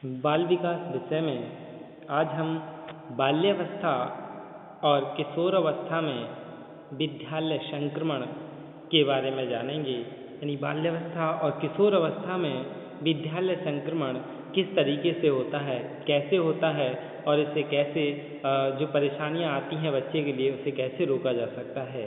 बाल विकास विषय में आज हम बाल्यावस्था और किशोरावस्था में विद्यालय संक्रमण के बारे में जानेंगे। यानी बाल्यावस्था और किशोरावस्था में विद्यालय संक्रमण किस तरीके से होता है, कैसे होता है और इसे कैसे जो परेशानियां आती हैं बच्चे के लिए उसे कैसे रोका जा सकता है।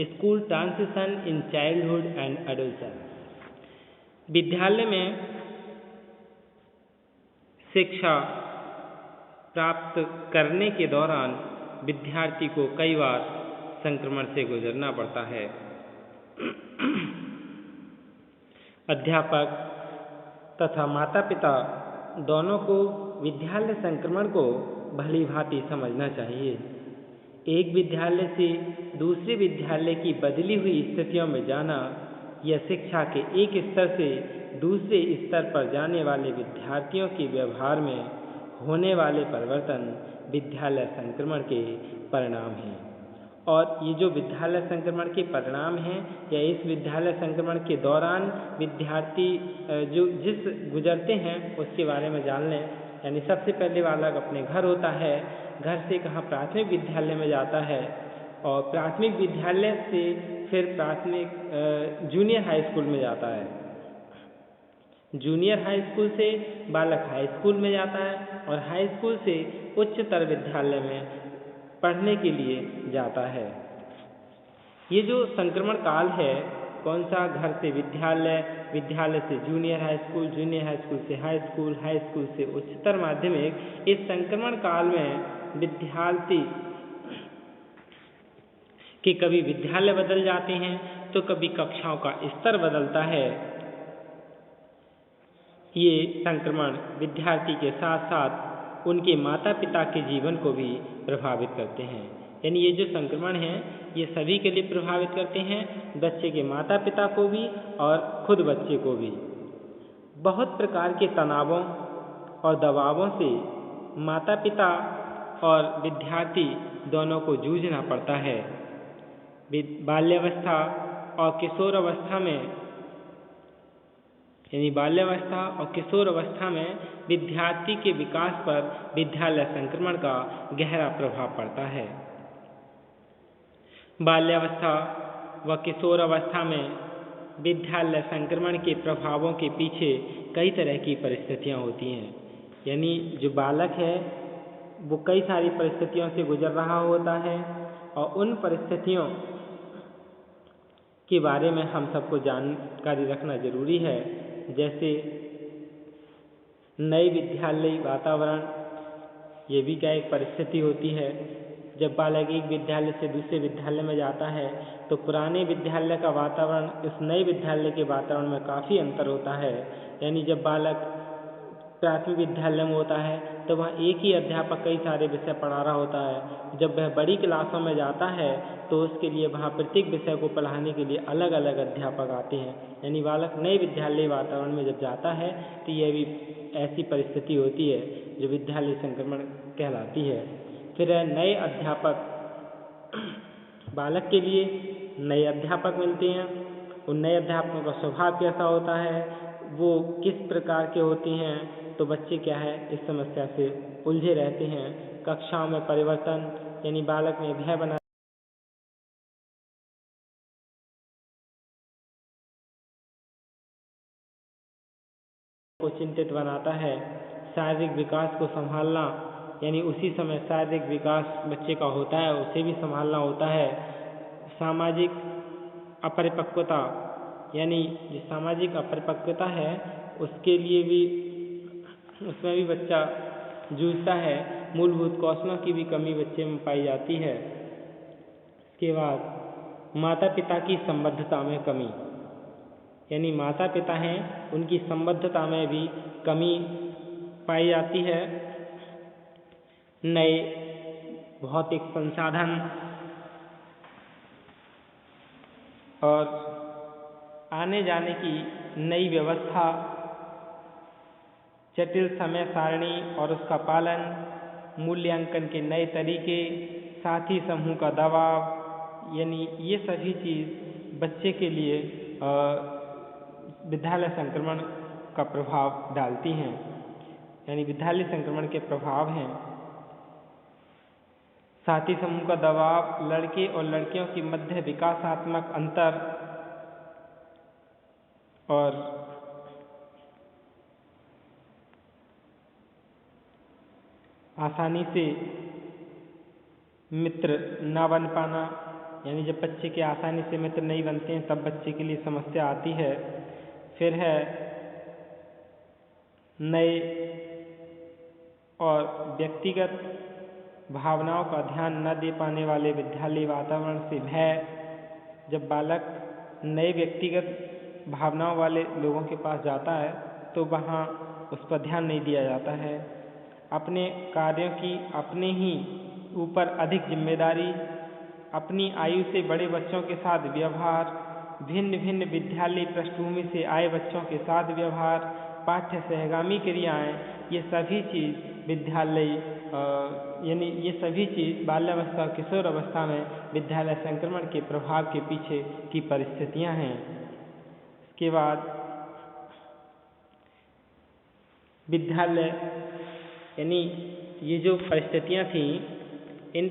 School transition in childhood and adolescence. विद्यालय में शिक्षा प्राप्त करने के दौरान विद्यार्थी को कई बार संक्रमण से गुजरना पड़ता है। अध्यापक तथा माता पिता दोनों को विद्यालय संक्रमण को भली भांति समझना चाहिए। एक विद्यालय से दूसरे विद्यालय की बदली हुई स्थितियों में जाना या शिक्षा के एक स्तर से दूसरे स्तर पर जाने वाले विद्यार्थियों के व्यवहार में होने वाले परिवर्तन विद्यालय संक्रमण के परिणाम हैं। और ये जो विद्यालय संक्रमण के परिणाम हैं या इस विद्यालय संक्रमण के दौरान विद्यार्थी जो जिस गुजरते हैं उसके बारे में जान लें। यानी सबसे पहले बालक अपने घर होता है, घर से कहाँ प्राथमिक विद्यालय में जाता है और प्राथमिक विद्यालय से फिर जूनियर हाई स्कूल में जाता है। जूनियर हाई स्कूल से बालक हाई स्कूल में जाता है और हाई स्कूल से उच्चतर विद्यालय में पढ़ने के लिए जाता है। ये जो संक्रमण काल है, कौन सा, घर से विद्यालय, विद्यालय से junior high school, junior high school से हाई स्कूल, हाई स्कूल से उच्चतर माध्यमिक, इस संक्रमण काल में विद्यार्थी कि कभी विद्यालय बदल जाते हैं तो कभी कक्षाओं का स्तर बदलता है। ये संक्रमण विद्यार्थी के साथ साथ उनके माता पिता के जीवन को भी प्रभावित करते हैं। यानी ये जो संक्रमण है ये सभी के लिए प्रभावित करते हैं, बच्चे के माता पिता को भी और खुद बच्चे को भी। बहुत प्रकार के तनावों और दबावों से माता पिता और विद्यार्थी दोनों को जूझना पड़ता है। बाल्यावस्था और किशोरावस्था में यानी बाल्यावस्था और किशोरावस्था में विद्यार्थी के विकास पर विद्यालय संक्रमण का गहरा प्रभाव पड़ता है। बाल्यावस्था व किशोरावस्था में विद्यालय संक्रमण के प्रभावों के पीछे कई तरह की परिस्थितियां होती हैं। यानी जो बालक है वो कई सारी परिस्थितियों से गुजर रहा होता है और उन परिस्थितियों के बारे में हम सबको जानकारी रखना जरूरी है। जैसे नए विद्यालय वातावरण, ये भी क्या एक परिस्थिति होती है। जब बालक एक विद्यालय से दूसरे विद्यालय में जाता है तो पुराने विद्यालय का वातावरण इस नए विद्यालय के वातावरण में काफ़ी अंतर होता है। यानी जब बालक प्राथमिक विद्यालय में होता है तो वह एक ही अध्यापक कई सारे विषय पढ़ा रहा होता है। जब वह बड़ी क्लासों में जाता है तो उसके लिए वहाँ प्रत्येक विषय को पढ़ाने के लिए अलग अलग अध्यापक आते हैं। यानी बालक नए विद्यालय वातावरण में जब जाता है तो यह भी ऐसी परिस्थिति होती है जो विद्यालय संक्रमण कहलाती है। फिर नए अध्यापक, बालक के लिए नए अध्यापक मिलते हैं। उन नए अध्यापकों का स्वभाव कैसा होता है, वो किस प्रकार के होते हैं, तो बच्चे क्या है इस समस्या से उलझे रहते हैं। कक्षाओं में परिवर्तन, यानी बालक में भय बना को चिंतित बनाता है। शारीरिक विकास को संभालना, यानी उसी समय शारीरिक विकास बच्चे का होता है उसे भी संभालना होता है। सामाजिक अपरिपक्वता, यानी जो सामाजिक अपरिपक्वता है उसके लिए भी, उसमें भी बच्चा जूझता है। मूलभूत कौशलों की भी कमी बच्चे में पाई जाती है। इसके बाद माता पिता की संबद्धता में कमी, यानी माता पिता हैं उनकी संबद्धता में भी कमी पाई जाती है। नए भौतिक संसाधन और आने जाने की नई व्यवस्था, जटिल समय सारणी और उसका पालन, मूल्यांकन के नए तरीके, साथी समूह का दबाव, यानी ये सभी चीज़ बच्चे के लिए विद्यालय संक्रमण का प्रभाव डालती हैं। यानी विद्यालय संक्रमण के प्रभाव हैं। साथी समूह का दबाव, लड़के और लड़कियों के मध्य विकासात्मक अंतर और आसानी से मित्र ना बन पाना, यानी जब बच्चे के आसानी से मित्र नहीं बनते हैं तब बच्चे के लिए समस्या आती है। फिर है नए और व्यक्तिगत भावनाओं का ध्यान न दे पाने वाले विद्यालय वातावरण से भय। जब बालक नए व्यक्तिगत भावनाओं वाले लोगों के पास जाता है तो वहाँ उस पर ध्यान नहीं दिया जाता है। अपने कार्यों की अपने ही ऊपर अधिक जिम्मेदारी, अपनी आयु से बड़े बच्चों के साथ व्यवहार, भिन्न भिन्न विद्यालय पृष्ठभूमि से आए बच्चों के साथ व्यवहार, पाठ्य सहगामी क्रियाएं, ये सभी चीज़ विद्यालय यानी ये सभी चीज़ बाल्यावस्था और किशोर अवस्था में विद्यालय संक्रमण के प्रभाव के पीछे की परिस्थितियां हैं। इसके बाद विद्यालय यानी ये जो परिस्थितियां थीं, इन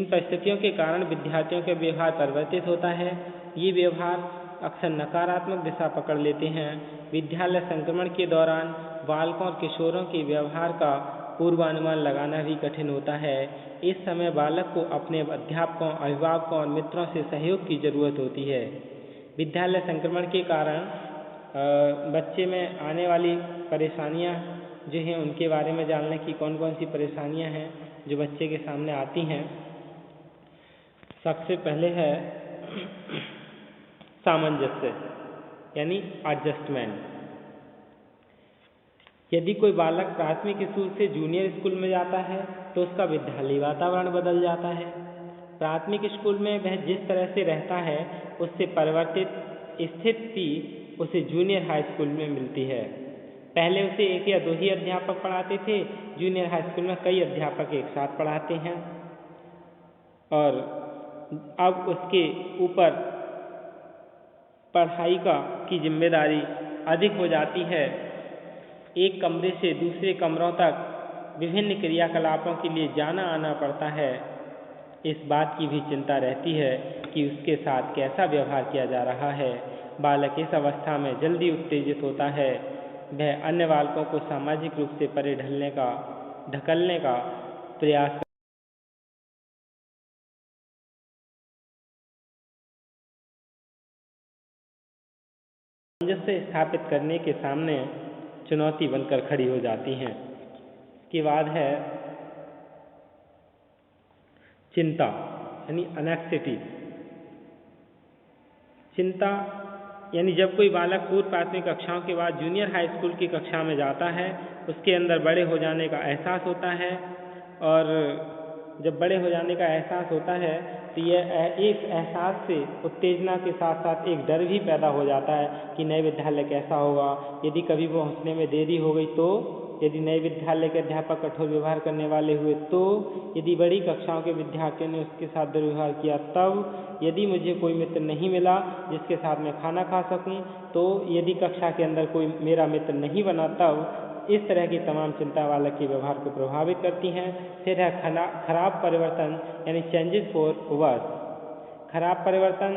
परिस्थितियों के कारण विद्यार्थियों का व्यवहार परिवर्तित होता है। ये व्यवहार अक्सर नकारात्मक दिशा पकड़ लेते हैं। विद्यालय संक्रमण के दौरान बालकों और किशोरों के व्यवहार का पूर्वानुमान लगाना भी कठिन होता है। इस समय बालक को अपने अध्यापकों, अभिभावकों और मित्रों से सहयोग की जरूरत होती है। विद्यालय संक्रमण के कारण बच्चे में आने वाली परेशानियां जो हैं उनके बारे में जानने की कौन कौन सी परेशानियां हैं जो बच्चे के सामने आती हैं। सबसे पहले है सामंजस्य यानी एडजस्टमेंट। यदि कोई बालक प्राथमिक स्कूल से जूनियर स्कूल में जाता है तो उसका विद्यालय वातावरण बदल जाता है। प्राथमिक स्कूल में वह जिस तरह से रहता है उससे परिवर्तित स्थिति उसे जूनियर हाई स्कूल में मिलती है। पहले उसे एक या दो ही अध्यापक पढ़ाते थे, जूनियर हाई स्कूल में कई अध्यापक एक साथ पढ़ाते हैं और अब उसके ऊपर पढ़ाई की जिम्मेदारी अधिक हो जाती है। एक कमरे से दूसरे कमरों तक विभिन्न क्रियाकलापों के लिए जाना आना पड़ता है। इस बात की भी चिंता रहती है कि उसके साथ कैसा व्यवहार किया जा रहा है। बालक इस अवस्था में जल्दी उत्तेजित होता है। वह अन्य बालकों को सामाजिक रूप से परे ढकलने का प्रयास सामंजस्य स्थापित करने के सामने चुनौती बनकर खड़ी हो जाती हैं। इसके बाद है चिंता यानी एनेक्सिटी। चिंता यानी जब कोई बालक पूर्व प्राथमिक कक्षाओं के बाद जूनियर हाई स्कूल की कक्षा में जाता है उसके अंदर बड़े हो जाने का एहसास होता है और जब बड़े हो जाने का एहसास होता है तो यह इस एहसास से उत्तेजना के साथ साथ एक डर भी पैदा हो जाता है कि नए विद्यालय कैसा होगा। यदि कभी वो पहुंचने में देरी हो गई तो, यदि नए विद्यालय के अध्यापक कठोर व्यवहार करने वाले हुए तो, यदि बड़ी कक्षाओं के विद्यार्थियों ने उसके साथ दुर्व्यवहार किया तब, यदि मुझे कोई मित्र नहीं मिला जिसके साथ मैं खाना खा सकूं तो, यदि कक्षा के अंदर कोई मेरा मित्र नहीं बना तब, इस तरह की तमाम चिंता बालक के व्यवहार को प्रभावित करती हैं। फिर है खराब परिवर्तन यानी चेंजेस फॉर वर्स। खराब परिवर्तन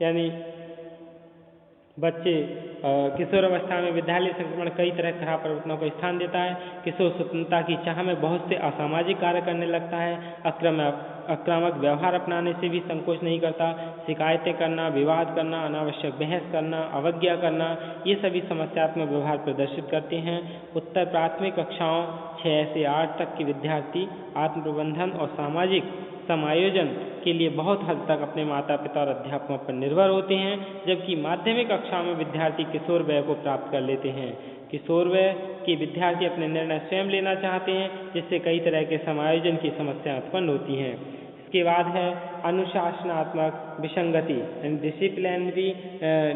यानी बच्चे किशोर अवस्था में विद्यालय संक्रमण कई तरह खराब परिवर्तनों को स्थान देता है। किशोर स्वतंत्रता की चाह में बहुत से असामाजिक कार्य करने लगता है। आक्रामक व्यवहार अपनाने से भी संकोच नहीं करता। शिकायतें करना, विवाद करना, अनावश्यक बहस करना, अवज्ञा करना, ये सभी समस्यात्मक व्यवहार प्रदर्शित करते हैं। उत्तर प्राथमिक कक्षाओं 6 से 8 तक के विद्यार्थी आत्म प्रबंधन और सामाजिक समायोजन के लिए बहुत हद तक अपने माता पिता और अध्यापकों पर निर्भर होते हैं, जबकि माध्यमिक कक्षाओं में विद्यार्थी किशोर वय को प्राप्त कर लेते हैं। किशोर वय के विद्यार्थी अपने निर्णय स्वयं लेना चाहते हैं, जिससे कई तरह के समायोजन की समस्याएं उत्पन्न होती हैं। इसके बाद है अनुशासनात्मक विसंगति डिसिप्लिनरी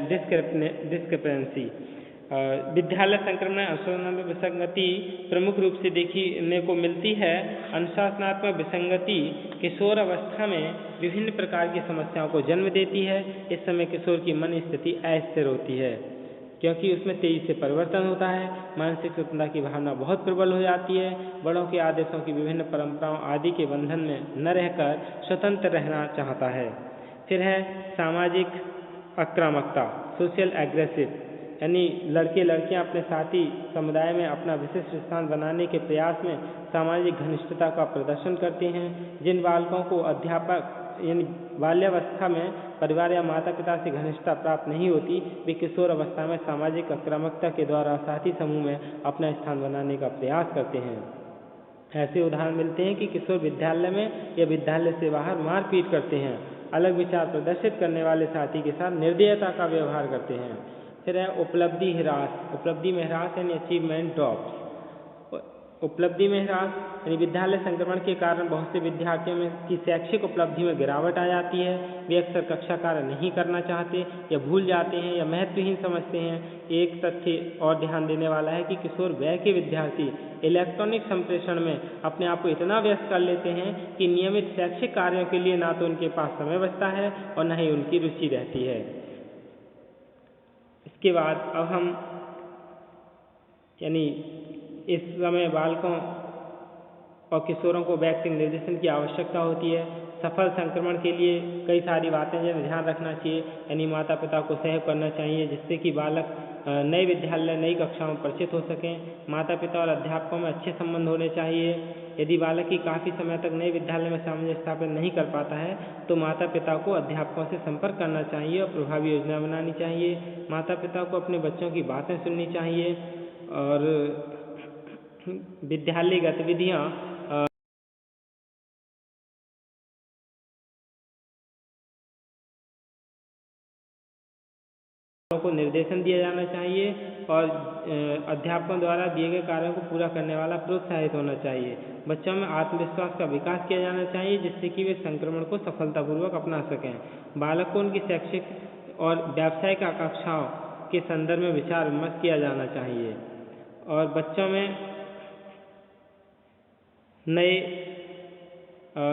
डिस्क्रिपेंसी। विद्यालय संक्रमण अनुशासनात्मक विसंगति प्रमुख रूप से देखने को मिलती है। अनुशासनात्मक विसंगति किशोर अवस्था में विभिन्न प्रकार की समस्याओं को जन्म देती है। इस समय किशोर की मन स्थिति अस्थिर होती है क्योंकि उसमें तेजी से परिवर्तन होता है। मानसिक स्वतंत्रता की भावना बहुत प्रबल हो जाती है। बड़ों के आदेशों की विभिन्न परंपराओं आदि के बंधन में न रहकर स्वतंत्र रहना चाहता है। फिर है सामाजिक आक्रामकता, सोशल एग्रेसिव, यानी लड़के लड़कियां अपने साथी समुदाय में अपना विशिष्ट स्थान बनाने के प्रयास में सामाजिक घनिष्ठता का प्रदर्शन करते हैं। जिन बालकों को अध्यापक यानी बाल्यावस्था में परिवार या माता पिता से घनिष्ठता प्राप्त नहीं होती, वे किशोर अवस्था में सामाजिक आक्रामकता के द्वारा साथी समूह में अपना स्थान बनाने का प्रयास करते हैं। ऐसे उदाहरण मिलते हैं कि किशोर विद्यालय में या विद्यालय से बाहर मारपीट करते हैं, अलग विचार प्रदर्शित करने वाले साथी के साथ निर्दयता का व्यवहार करते हैं। फिर है उपलब्धि ह्रास, उपलब्धि में ह्रास यानी अचीवमेंट ड्रॉप्स। उपलब्धि में ह्रास यानी विद्यालय संक्रमण के कारण बहुत से विद्यार्थियों में की शैक्षिक उपलब्धि में गिरावट आ जाती है। वे अक्सर कक्षा कार्य नहीं करना चाहते या भूल जाते हैं या महत्वहीन समझते हैं। एक तथ्य और ध्यान देने वाला है कि किशोर वय के विद्यार्थी इलेक्ट्रॉनिक संप्रेषण में अपने आप को इतना व्यस्त कर लेते हैं कि नियमित शैक्षिक कार्यों के लिए ना तो उनके पास समय बचता है और न ही उनकी रुचि रहती है। इसके बाद अब हम यानी इस समय बालकों और किशोरों को वैयक्तिक निर्देशन की आवश्यकता होती है। सफल संक्रमण के लिए कई सारी बातें जो ध्यान रखना चाहिए, यानी माता पिता को सहयोग करना चाहिए जिससे कि बालक नए विद्यालय नई कक्षाओं में परिचित हो सकें। माता पिता और अध्यापकों में अच्छे संबंध होने चाहिए। यदि बालक की काफ़ी समय तक नए विद्यालय में सामंजस्य स्थापित नहीं कर पाता है तो माता पिता को अध्यापकों से संपर्क करना चाहिए और प्रभावी योजना बनानी चाहिए। माता पिता को अपने बच्चों की बातें सुननी चाहिए और विद्यालय गतिविधियाँ को निर्देशन दिया जाना चाहिए और अध्यापकों द्वारा दिए गए कार्यों को पूरा करने वाला प्रोत्साहित होना चाहिए। बच्चों में आत्मविश्वास का विकास किया जाना चाहिए जिससे कि वे संक्रमण को सफलतापूर्वक अपना सकें। बालक को उनकी शैक्षिक और व्यावसायिक आकांक्षाओं के संदर्भ में विचार विमर्श किया जाना चाहिए और बच्चों में नए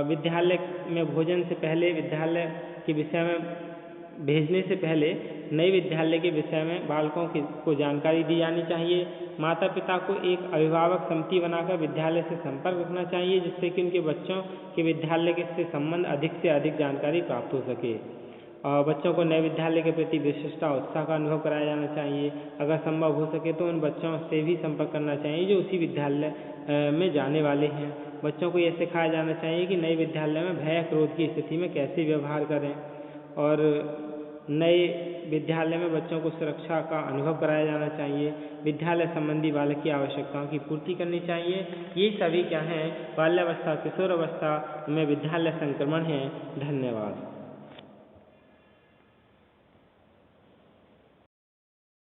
विद्यालय में भोजन से पहले, विद्यालय के विषय में भेजने से पहले नए विद्यालय के विषय में बालकों को जानकारी दी जानी चाहिए। माता पिता को एक अभिभावक समिति बनाकर विद्यालय से संपर्क रखना चाहिए जिससे कि उनके बच्चों के विद्यालय के से संबंध अधिक से अधिक जानकारी प्राप्त हो सके। और बच्चों को नए विद्यालय के प्रति विशिष्टता उत्साह का अनुभव कराया जाना चाहिए। अगर संभव हो सके तो उन बच्चों से भी संपर्क करना चाहिए जो उसी विद्यालय में जाने वाले हैं। बच्चों को यह सिखाया जाना चाहिए कि नए विद्यालय में भय क्रोध की स्थिति में कैसे व्यवहार करें और नए विद्यालय में बच्चों को सुरक्षा का अनुभव कराया जाना चाहिए। विद्यालय संबंधी बालक की आवश्यकताओं की पूर्ति करनी चाहिए। ये सभी क्या हैं, बाल्यावस्था किशोरावस्था में विद्यालय संक्रमण है। धन्यवाद।